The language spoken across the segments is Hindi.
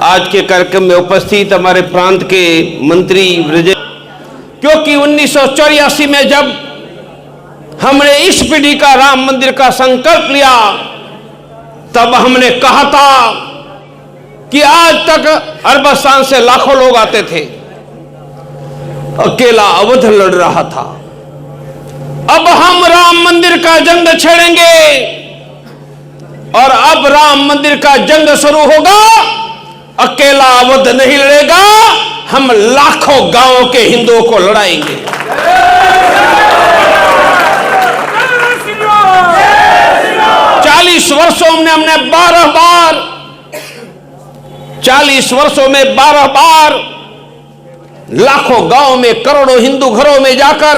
आज के कार्यक्रम में उपस्थित हमारे प्रांत के मंत्री ब्रजेश, क्योंकि 1984 में जब हमने इस पीढ़ी का राम मंदिर का संकल्प लिया, तब हमने कहा था कि आज तक अरबस्तान से लाखों लोग आते थे, अकेला अवध लड़ रहा था। अब हम राम मंदिर का जंग छेड़ेंगे और अब राम मंदिर का जंग शुरू होगा। अकेला अवध नहीं लड़ेगा, हम लाखों गांवों के हिंदुओं को लड़ाएंगे। 40 वर्षों में हमने 12 बार 40 वर्षों में 12 बार लाखों गांव में, करोड़ों हिंदू घरों में जाकर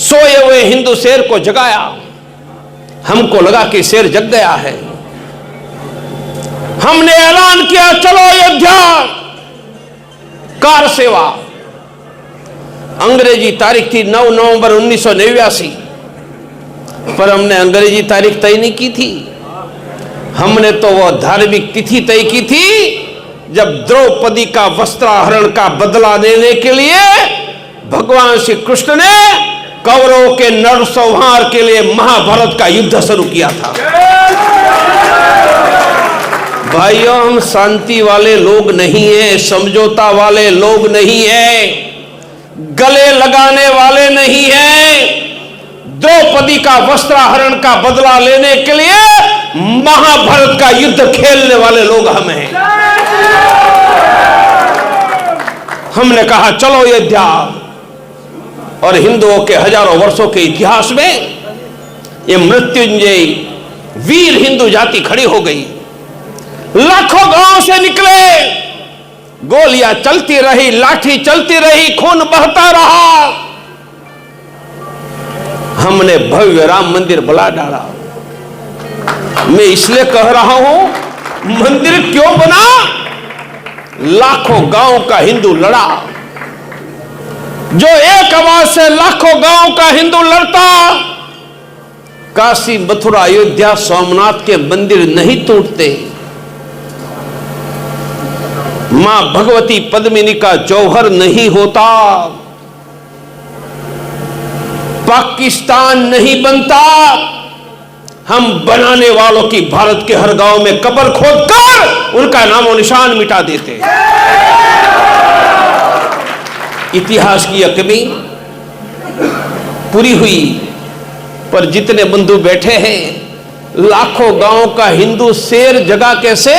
सोए हुए हिंदू शेर को जगाया। हमको लगा कि शेर जग गया है। हमने ऐलान किया, चलो अयोध्या कार सेवा। अंग्रेजी तारीख थी 9 नवंबर 1989, पर हमने अंग्रेजी तारीख तय नहीं की थी। हमने तो वह धार्मिक तिथि तय की थी जब द्रौपदी का वस्त्राहरण का बदला लेने के लिए भगवान श्री कृष्ण ने कौरवों के नरसंहार के लिए महाभारत का युद्ध शुरू किया था। भाइयों, हम शांति वाले लोग नहीं हैं, समझौता वाले लोग नहीं हैं, गले लगाने वाले नहीं हैं। द्रौपदी का वस्त्राहरण का बदला लेने के लिए महाभारत का युद्ध खेलने वाले लोग हम हैं। हमने कहा चलो अयोध्या, और हिंदुओं के हजारों वर्षों के इतिहास में ये मृत्युंजय वीर हिंदू जाति खड़ी हो गई। लाखों गांव से निकले, गोलियां चलती रही, लाठी चलती रही, खून बहता रहा। हमने भव्य राम मंदिर बना डाला। मैं इसलिए कह रहा हूं, मंदिर क्यों बना? लाखों गांव का हिंदू लड़ा। जो एक आवाज से लाखों गांव का हिंदू लड़ता, काशी, मथुरा, अयोध्या, सोमनाथ के मंदिर नहीं टूटते। मां भगवती पद्मिनी का जौहर नहीं होता, पाकिस्तान नहीं बनता। हम बनाने वालों की भारत के हर गांव में कब्र खोदकर उनका नामो निशान मिटा देते। इतिहास की यह कमी पूरी हुई, पर जितने बंधु बैठे हैं, लाखों गांव का हिंदू शेर जगा कैसे?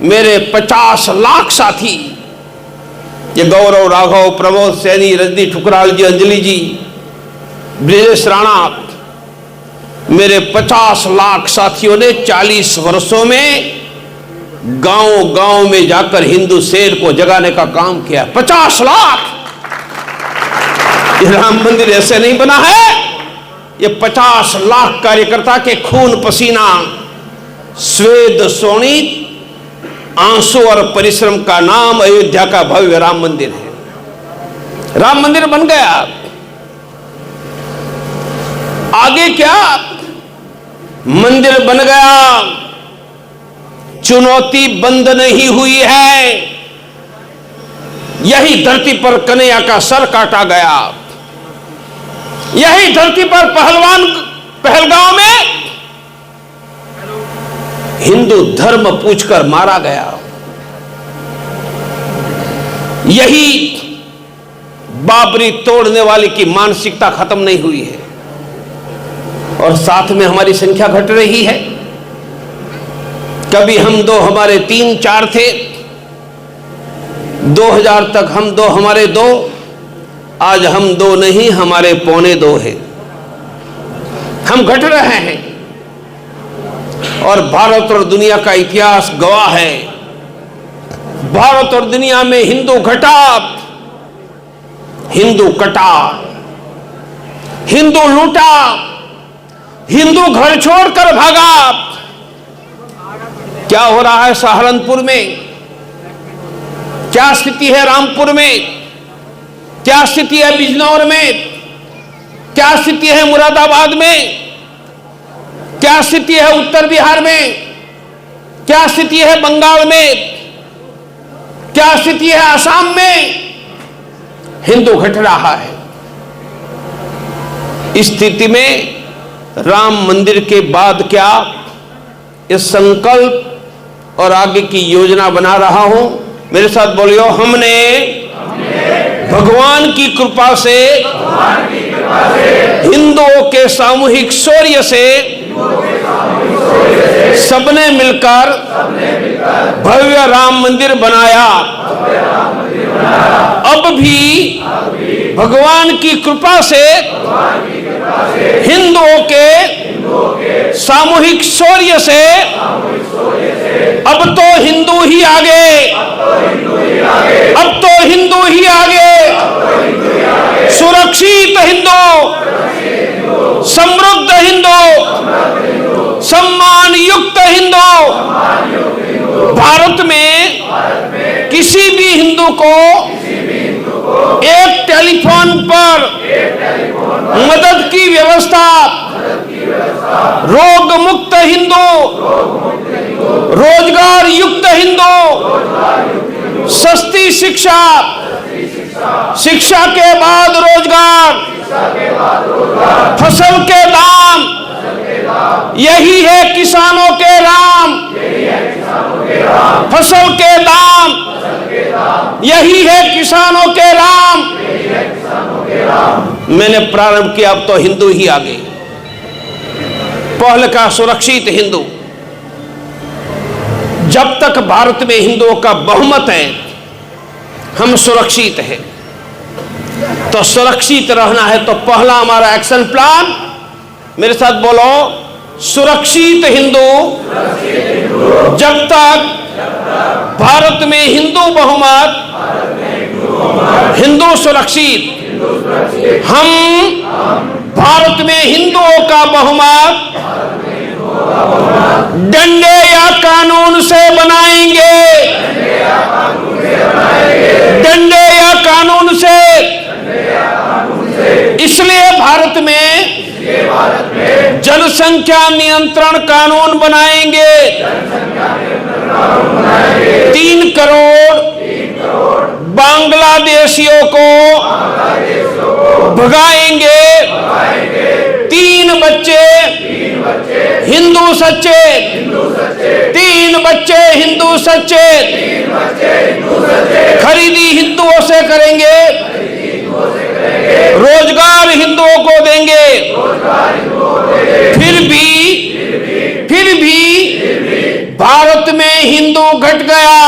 मेरे 50 लाख साथी, ये गौरव, राघव, प्रमोद सैनी, रजनी ठुकराल जी, अंजलि जी, ब्रजेश राणा, मेरे 50 लाख साथियों ने 40 वर्षों में गांव गांव में जाकर हिंदू शेर को जगाने का काम किया। 50 लाख! ये राम मंदिर ऐसे नहीं बना है, ये 50 लाख कार्यकर्ता के खून पसीना, स्वेद शोणित आंसू और परिश्रम का नाम अयोध्या का भव्य राम मंदिर है। राम मंदिर बन गया। आगे क्या? मंदिर बन गया, चुनौती बंद नहीं हुई है। यही धरती पर कन्हैया का सर काटा गया। यही धरती पर पहलगांव में हिंदू धर्म पूछकर मारा गया। यही बाबरी तोड़ने वाले की मानसिकता खत्म नहीं हुई है, और साथ में हमारी संख्या घट रही है। कभी हम 2, हमारे 3, 4 थे, 2000 तक हम 2, हमारे 2, आज हम 2 नहीं, हमारे 2.25 है। हम घट रहे हैं, और भारत और दुनिया का इतिहास गवाह है। भारत और दुनिया में हिंदू घटा, हिंदू कटा, हिंदू लूटा, हिंदू घर छोड़कर भागा। क्या हो रहा है सहारनपुर में? क्या स्थिति है रामपुर में? क्या स्थिति है बिजनौर में? क्या स्थिति है मुरादाबाद में? क्या स्थिति है उत्तर बिहार में? क्या स्थिति है बंगाल में, क्या स्थिति है असम में, हिंदू घट रहा है। इस स्थिति में राम मंदिर के बाद क्या इस संकल्प और आगे की योजना बना रहा हूं। मेरे साथ बोलियो, हमने भगवान की कृपा से हिंदुओं के सामूहिक शौर्य से सबने मिलकर भव्य राम मंदिर बनाया। अब भी भगवान की कृपा से हिंदुओं के सामूहिक शौर्य से अब तो हिंदू ही आगे, अब तो हिंदू ही आगे, सुरक्षित हिंदू, समृद्ध हिंदू, सम्मान युक्त हिंदू। भारत में किसी भी हिंदू को एक टेलीफोन पर मदद की व्यवस्था, रोग मुक्त हिंदू, रोजगार युक्त हिंदू, सस्ती शिक्षा, शिक्षा के बाद रोजगार, फसल के दाम, यही है किसानों के राम, फसल के दाम, यही है किसानों के राम। मैंने प्रारंभ किया, अब तो हिंदू ही आगे। पहले का सुरक्षित हिंदू, जब तक भारत में हिंदुओं का बहुमत है हम सुरक्षित हैं। तो सुरक्षित रहना है तो पहला हमारा एक्शन प्लान, मेरे साथ बोलो, सुरक्षित हिंदू। जब तक भारत में हिंदू बहुमत, हिंदू सुरक्षित, हम भारत में हिंदुओं का बहुमत डंडे या कानून से बनाएंगे, डंडे या कानून से। इसलिए भारत में जनसंख्या नियंत्रण कानून बनाएंगे। 3 करोड़ बांग्लादेशियों को भगाएंगे। 3 बच्चे हिंदू सच्चे, 3 बच्चे हिंदू सच्चे, खरीदी हिंदुओं से करेंगे, रोजगार हिंदुओं को देंगे। फिर भी भारत में हिंदू घट गया।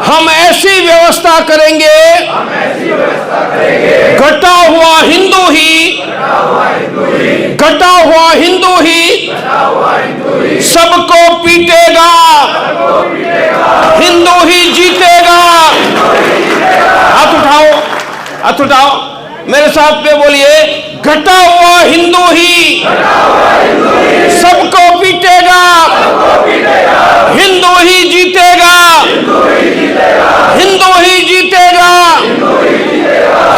हम ऐसी व्यवस्था करेंगे, घटा हुआ हिंदू ही, घटा हुआ हिंदू ही सबको पीटेगा, हिंदू ही जीतेगा। हाथ उठाओ, हाथ उठाओ, मेरे साथ पे बोलिए, घटा हुआ हिंदू ही सबको पीटेगा, हिंदू ही जीतेगा, हिंदू ही जीतेगा,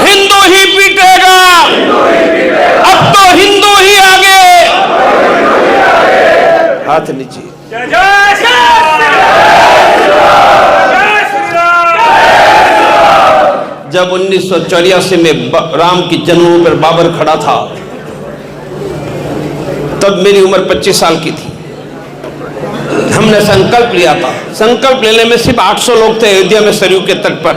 हिंदू ही पीटेगा। अब तो हिंदू ही आगे। हाथ नीचे। जब 1984 में राम की जन्मभूमि पर बाबर खड़ा था, तब मेरी उम्र 25 साल की थी। हमने संकल्प लिया था, संकल्प लेने में सिर्फ 800 लोग थे अयोध्या में सरयू के तट पर।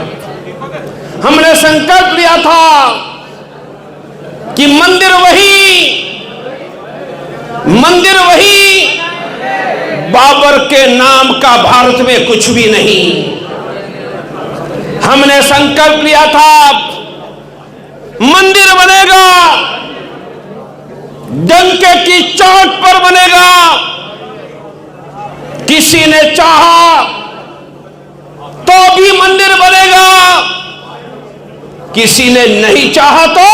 हमने संकल्प लिया था कि मंदिर वही, बाबर के नाम का भारत में कुछ भी नहीं। हमने संकल्प लिया था मंदिर बनेगा, डंके की चोट पर बनेगा। किसी ने चाहा तो भी मंदिर बनेगा, किसी ने नहीं चाहा तो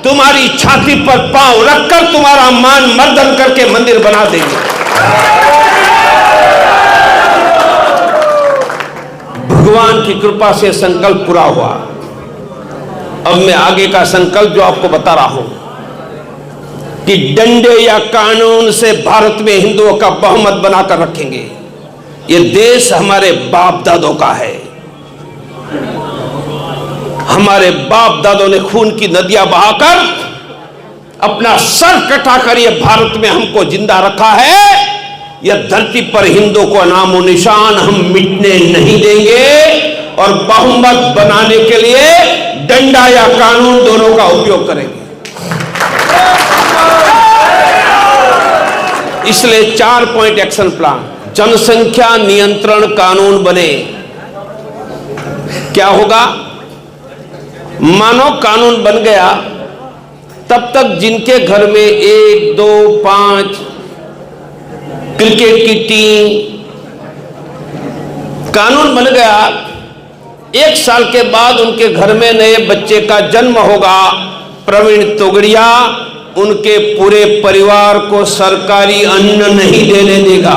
तुम्हारी छाती पर पांव रखकर तुम्हारा मान मर्दन करके मंदिर बना देंगे। भगवान की कृपा से संकल्प पूरा हुआ। अब मैं आगे का संकल्प जो आपको बता रहा हूं कि डंडे या कानून से भारत में हिंदुओं का बहुमत बनाकर रखेंगे। ये देश हमारे बाप दादों का है। हमारे बाप दादों ने खून की नदियां बहाकर अपना सर कटाकर ये भारत में हमको जिंदा रखा है। यह धरती पर हिंदुओं को नामो निशान हम मिटने नहीं देंगे और बहुमत बनाने के लिए डंडा या कानून दोनों का उपयोग करेंगे। इसलिए 4 पॉइंट एक्शन प्लान। जनसंख्या नियंत्रण कानून बने। क्या होगा? मानो कानून बन गया, तब तक जिनके घर में 1, 2, 5 क्रिकेट की टीम, कानून बन गया, 1 साल के बाद उनके घर में नए बच्चे का जन्म होगा। प्रवीण तोगड़िया उनके पूरे परिवार को सरकारी अन्न नहीं देने देगा,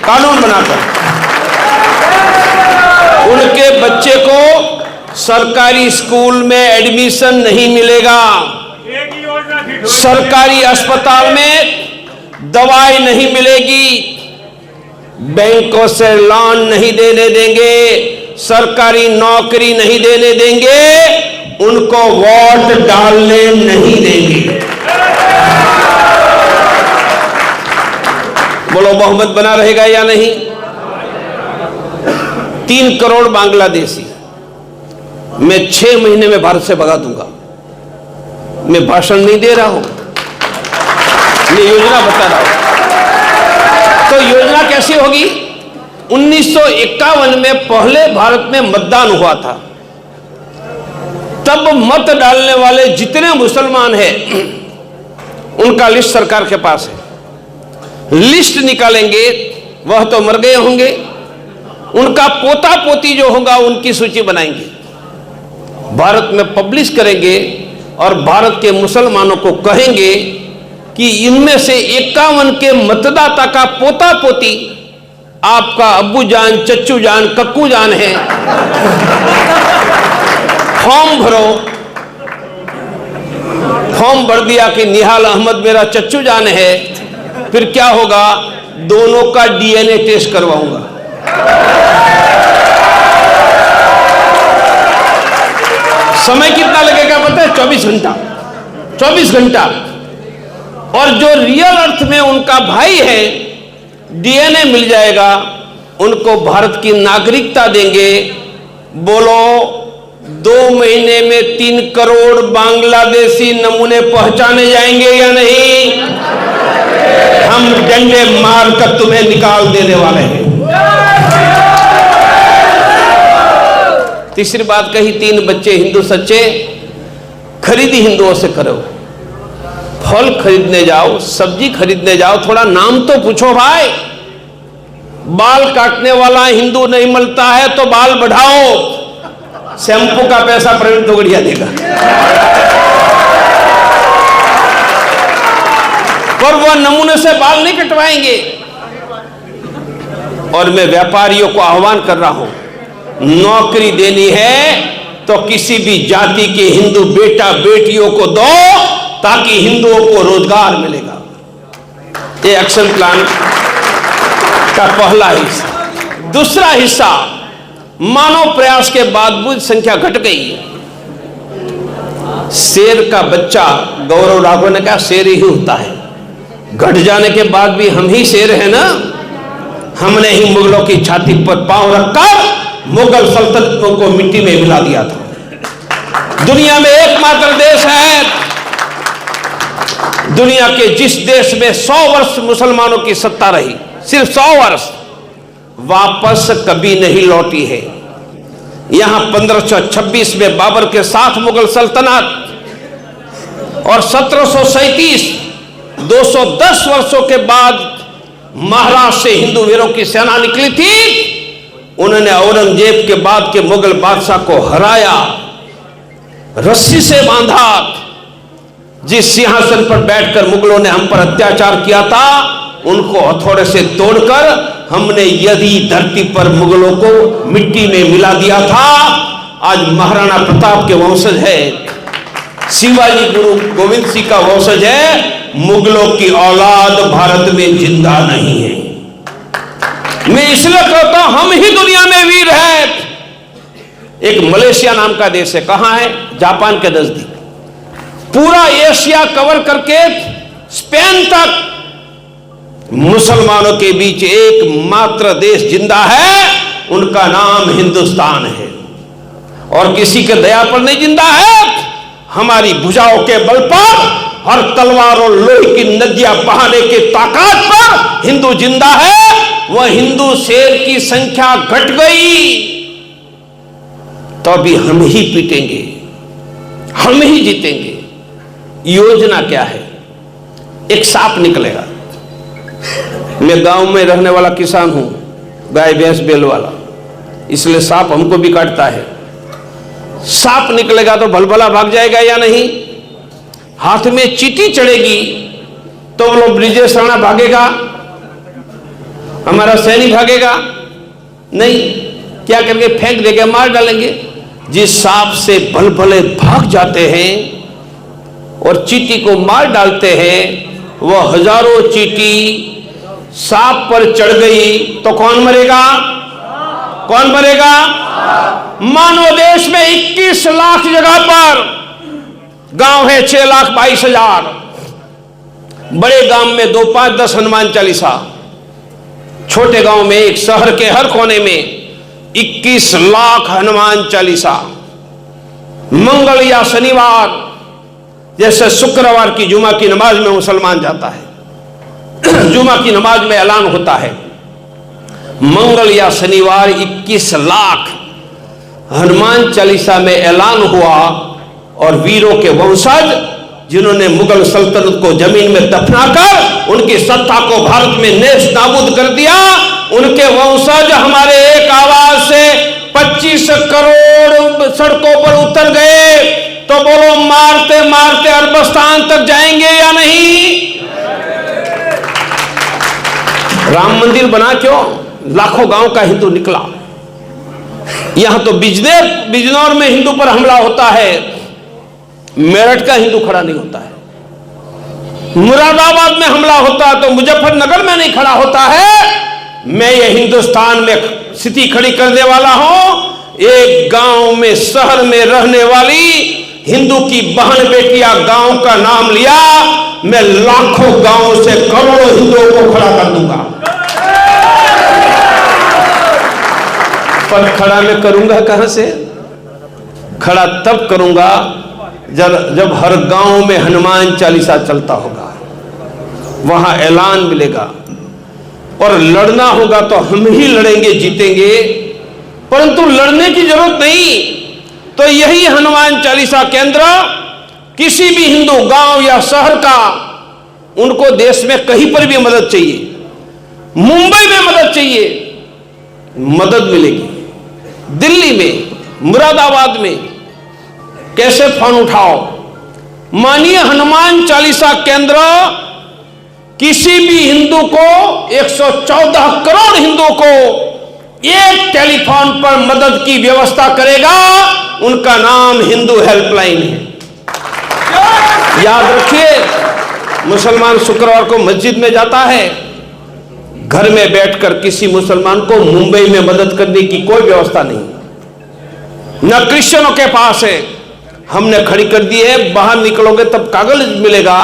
कानून बनाकर। उनके बच्चे को सरकारी स्कूल में एडमिशन नहीं मिलेगा, सरकारी अस्पताल में दवाई नहीं मिलेगी, बैंकों से लोन नहीं देने देंगे, सरकारी नौकरी नहीं देने देंगे, उनको वोट डालने नहीं देंगे। बोलो बहुमत बना रहेगा या नहीं? 3 करोड़ बांग्लादेशी मैं 6 महीने में भारत से भगा दूंगा। मैं भाषण नहीं दे रहा हूं, मैं योजना बता रहा हूं। तो योजना कैसी होगी? 1951 में पहले भारत में मतदान हुआ था। तब मत डालने वाले जितने मुसलमान हैं उनका लिस्ट सरकार के पास है। लिस्ट निकालेंगे, वह तो मर गए होंगे, उनका पोता पोती जो होगा उनकी सूची बनाएंगे, भारत में पब्लिश करेंगे और भारत के मुसलमानों को कहेंगे कि इनमें से 51 के मतदाता का पोता पोती आपका अब्बू जान, चच्चू जान, कक्कू जान है। फॉर्म भरो। फॉर्म भर दिया कि निहाल अहमद मेरा चच्चू जान है। फिर क्या होगा? दोनों का डीएनए टेस्ट करवाऊंगा। समय कितना लगेगा पता है? 24 घंटा। 24 घंटा। और जो रियल अर्थ में उनका भाई है, डीएनए मिल जाएगा, उनको भारत की नागरिकता देंगे। बोलो 2 महीने में 3 करोड़ बांग्लादेशी नमूने पहचाने जाएंगे या नहीं? हम डंडे मारकर तुम्हें निकाल देने वाले हैं। तीसरी बात कही, 3 बच्चे हिंदू सच्चे, खरीदी हिंदुओं से करो। फल खरीदने जाओ, सब्जी खरीदने जाओ, थोड़ा नाम तो पूछो भाई। बाल काटने वाला हिंदू नहीं मिलता है तो बाल बढ़ाओ। शैम्पू का पैसा प्रवीण तोगड़िया देगा। पर वह नमूने से बाल नहीं कटवाएंगे। और मैं व्यापारियों को आह्वान कर रहा हूं, नौकरी देनी है तो किसी भी जाति के हिंदू बेटा बेटियों को दो, ताकि हिंदुओं को रोजगार मिलेगा। ये एक्शन प्लान का पहला हिस्सा। दूसरा हिस्सा, मानव प्रयास के बावजूद संख्या घट गई। शेर का बच्चा, गौरव राघव ने कहा, शेर ही होता है। घट जाने के बाद भी हम ही शेर है ना। हमने ही मुगलों की छाती पर पांव रखकर मुगल सल्तनतों को मिट्टी में मिला दिया था। दुनिया में एकमात्र देश है, दुनिया के जिस देश में 100 वर्ष मुसलमानों की सत्ता रही, सिर्फ 100 वर्ष, वापस कभी नहीं लौटी है। यहां 1526 में बाबर के साथ मुगल सल्तनत और 1737 210 वर्षों के बाद महाराष्ट्र से हिंदू वीरों की सेना निकली थी। उन्होंने औरंगजेब के बाद के मुगल बादशाह को हराया, रस्सी से बांधा। जिस सिंहासन पर बैठकर मुगलों ने हम पर अत्याचार किया था, उनको हथौड़े से तोड़कर हमने यदि धरती पर मुगलों को मिट्टी में मिला दिया था। आज महाराणा प्रताप के वंशज है, शिवाजी गुरु गोविंद सिंह का वंशज है, मुगलों की औलाद भारत में जिंदा नहीं है। मैं इसलिए कहता हूं हम ही दुनिया में वीर हैं। एक मलेशिया नाम का देश है, कहां है? जापान के नजदीक। पूरा एशिया कवर करके स्पेन तक मुसलमानों के बीच एकमात्र देश जिंदा है, उनका नाम हिंदुस्तान है। और किसी के दया पर नहीं जिंदा है, हमारी भुजाओं के बल पर, हर तलवार और लोहे की नदियां बहाने की ताकत पर हिंदू जिंदा है। वह हिंदू शेर की संख्या घट गई तो अभी हम ही पीटेंगे, हम ही जीतेंगे। योजना क्या है? एक सांप निकलेगा। मैं गांव में रहने वाला किसान हूं, गाय भैंस बैल वाला, इसलिए सांप हमको भी काटता है। सांप निकलेगा तो भलभला भाग जाएगा या नहीं? हाथ में चींटी चढ़ेगी तो वो लोग ब्रिजेश राणा भागेगा, हमारा सैनी भागेगा नहीं, क्या करके फेंक देंगे, मार डालेंगे। जिस सांप से भलभले भाग जाते हैं और चींटी को मार डालते हैं, वह हजारों चींटी सांप पर चढ़ गई तो कौन मरेगा? कौन मरेगा? मानव देश में 21 लाख जगह पर गांव है, 6,22,000। बड़े गांव में 2, 5, 10 हनुमान चालीसा, छोटे गांव में एक शहर के हर कोने में 21 लाख हनुमान चालीसा। मंगल या शनिवार, जैसे शुक्रवार की जुमा की नमाज में मुसलमान जाता है, जुमा की नमाज में ऐलान होता है, मंगल या शनिवार 21 लाख हनुमान चालीसा में ऐलान हुआ। और वीरों के वंशज जिन्होंने मुगल सल्तनत को जमीन में दफनाकर उनकी सत्ता को भारत में नेस्त नाबूद कर दिया, उनके वंशज हमारे एक आवाज से 25 करोड़ सड़कों पर उतर गए। तो बोलो, मारते मारते अरबस्तान तक जाएंगे या नहीं? राम मंदिर बना क्यों? लाखों गांव का हिंदू निकला। यहां तो बिजनौर में हिंदू पर हमला होता है, मेरठ का हिंदू खड़ा नहीं होता है। मुरादाबाद में हमला होता है तो मुजफ्फरनगर में नहीं खड़ा होता है। मैं ये हिंदुस्तान में स्थिति खड़ी करने वाला हूं। एक गांव में, शहर में रहने वाली हिंदू की बहन बेटियां गांव का नाम लिया, मैं लाखों गांवों से करोड़ों हिंदुओं को खड़ा कर दूंगा। पर खड़ा मैं करूंगा कहां से? खड़ा तब करूंगा जब हर गांव में हनुमान चालीसा चलता होगा, वहां ऐलान मिलेगा। और लड़ना होगा तो हम ही लड़ेंगे, जीतेंगे। परंतु लड़ने की जरूरत नहीं। तो यही हनुमान चालीसा केंद्र किसी भी हिंदू गांव या शहर का, उनको देश में कहीं पर भी मदद चाहिए, मुंबई में मदद चाहिए, मदद मिलेगी। दिल्ली में, मुरादाबाद में कैसे फोन उठाओ, मानिए हनुमान चालीसा केंद्र किसी भी हिंदू को, 114 करोड़ हिंदू को एक टेलीफोन पर मदद की व्यवस्था करेगा। उनका नाम हिंदू हेल्पलाइन है। याद रखिए, मुसलमान शुक्रवार को मस्जिद में जाता है, घर में बैठकर किसी मुसलमान को मुंबई में मदद करने की कोई व्यवस्था नहीं। न क्रिश्चियनों के पास है, हमने खड़ी कर दी है। बाहर निकलोगे तब कागज मिलेगा,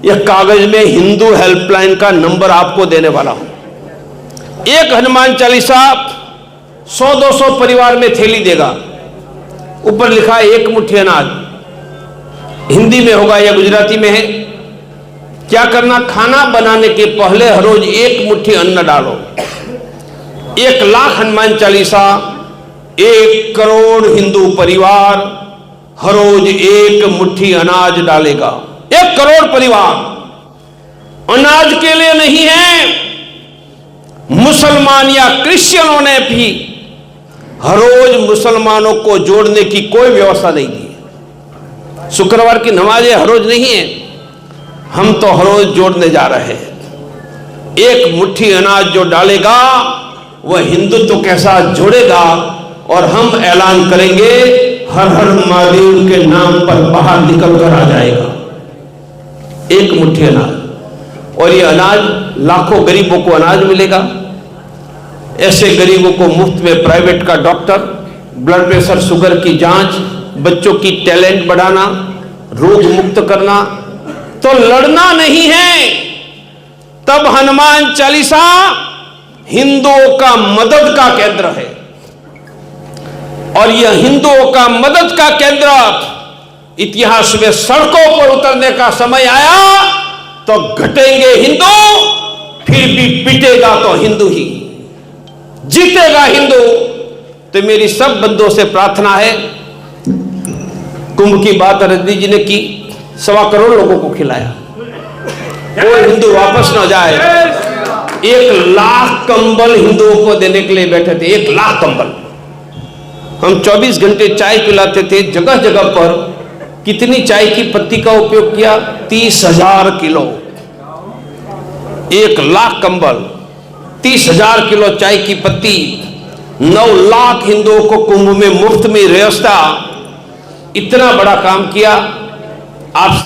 यह कागज में हिंदू हेल्पलाइन का नंबर आपको देने वाला हूं। एक हनुमान चालीसा 100-200 परिवार में थैली देगा, ऊपर लिखा है एक मुट्ठी अनाज। हिंदी में होगा या गुजराती में है। क्या करना, खाना बनाने के पहले हर रोज एक मुट्ठी अन्न डालो। 1 लाख हनुमान चालीसा, 1 करोड़ हिंदू परिवार हर रोज एक मुट्ठी अनाज डालेगा। 1 करोड़ परिवार अनाज के लिए नहीं है, मुसलमान या क्रिश्चियनों ने भी हर रोज मुसलमानों को जोड़ने की कोई व्यवस्था नहीं दी। शुक्रवार की नमाजें हर रोज नहीं है, हम तो हर रोज जोड़ने जा रहे हैं। 1 मुट्ठी अनाज जो डालेगा वह हिंदुत्व के साथ जुड़ेगा। और हम ऐलान करेंगे, हर हर महादेव के नाम पर बाहर निकल कर आ जाएगा। एक मुट्ठी अनाज, और ये अनाज लाखों गरीबों को अनाज मिलेगा। ऐसे गरीबों को मुफ्त में प्राइवेट का डॉक्टर, ब्लड प्रेशर शुगर की जांच, बच्चों की टैलेंट बढ़ाना, रोग मुक्त करना। तो लड़ना नहीं है। तब हनुमान चालीसा हिंदुओं का मदद का केंद्र है, और यह हिंदुओं का मदद का केंद्र इतिहास में सड़कों पर उतरने का समय आया तो घटेंगे हिंदू, फिर भी पिटेगा तो हिंदू ही, जीतेगा हिंदू। तो मेरी सब बंधुओं से प्रार्थना है, कुंभ की बात रजनी जी ने की, 1.25 करोड़ लोगों को खिलाया, कोई हिंदू वापस ना जाए। 1 लाख कंबल हिंदुओं को देने के लिए बैठे थे, 1 लाख कंबल। हम 24 घंटे चाय पिलाते थे, जगह जगह पर कितनी चाय की पत्ती का उपयोग किया? 30,000 किलो। 1 लाख कंबल, 30,000 किलो चाय की पत्ती, 9 लाख हिंदुओं को कुंभ में मुफ्त में व्यवस्था, इतना बड़ा काम किया। आप